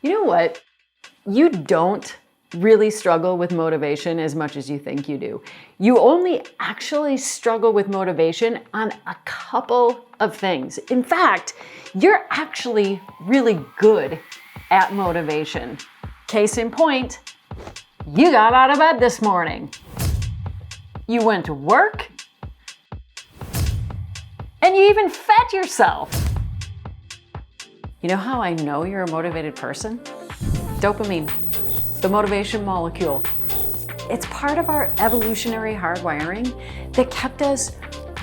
You know what? You don't really struggle with motivation as much as you think you do. You only actually struggle with motivation on a couple of things. In fact, you're actually really good at motivation. Case in point, you got out of bed this morning. You went to work, and you even fed yourself. You know how I know you're a motivated person? Dopamine, the motivation molecule. It's part of our evolutionary hardwiring that kept us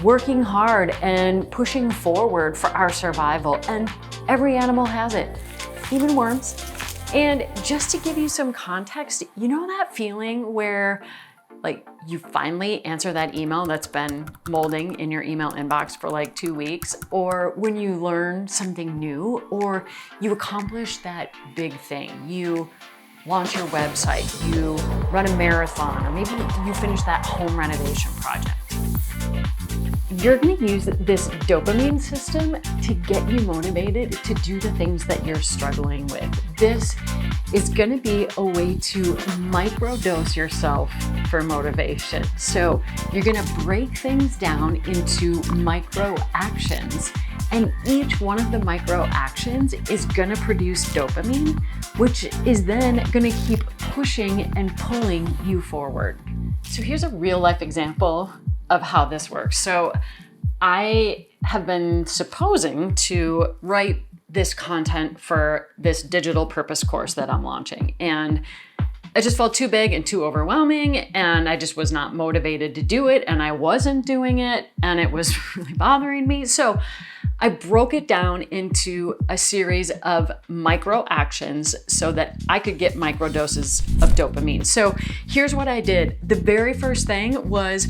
working hard and pushing forward for our survival. And every animal has it, even worms. And just to give you some context, you know that feeling where you finally answer that email that's been molding in your email inbox for 2 weeks, or when you learn something new, or you accomplish that big thing. You launch your website, you run a marathon, or maybe you finish that home renovation project. You're gonna use this dopamine system to get you motivated to do the things that you're struggling with. This is gonna be a way to microdose yourself for motivation. So you're gonna break things down into micro actions, and each one of the micro actions is gonna produce dopamine, which is then gonna keep pushing and pulling you forward. So here's a real life example of how this works. So I have been supposing to write this content for this digital purpose course that I'm launching. And it just felt too big and too overwhelming, and I just was not motivated to do it, and I wasn't doing it, and it was really bothering me. So I broke it down into a series of micro actions so that I could get micro doses of dopamine. So here's what I did. The very first thing was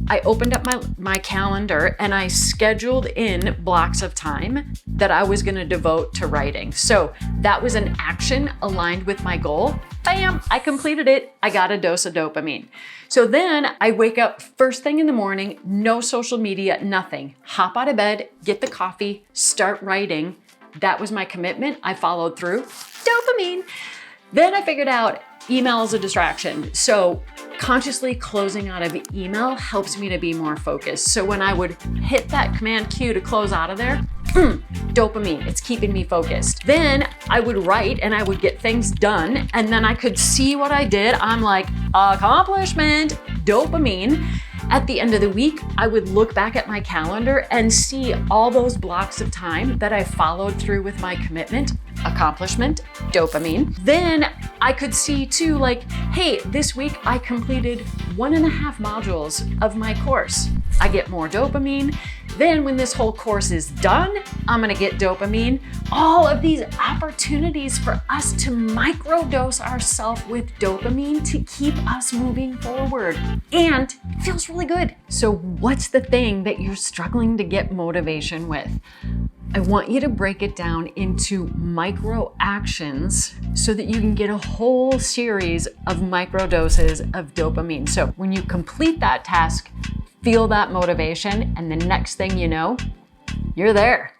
I opened up my calendar and I scheduled in blocks of time that I was gonna devote to writing. So that was an action aligned with my goal. Bam, I completed it. I got a dose of dopamine. So then I wake up first thing in the morning, no social media, nothing. Hop out of bed, get the coffee, start writing. That was my commitment. I followed through. Dopamine. Then I figured out email is a distraction. So consciously closing out of email helps me to be more focused. So when I would hit that command Q to close out of there, dopamine, it's keeping me focused. Then I would write and I would get things done, and then I could see what I did. I'm like, accomplishment, dopamine. At the end of the week, I would look back at my calendar and see all those blocks of time that I followed through with my commitment, accomplishment, dopamine. Then I could see too, hey, this week I completed 1.5 modules of my course. I get more dopamine. Then when this whole course is done, I'm gonna get dopamine. All of these opportunities for us to microdose ourselves with dopamine to keep us moving forward. And it feels really good. So what's the thing that you're struggling to get motivation with? I want you to break it down into micro actions so that you can get a whole series of micro doses of dopamine. So when you complete that task, feel that motivation, and the next thing you know, you're there.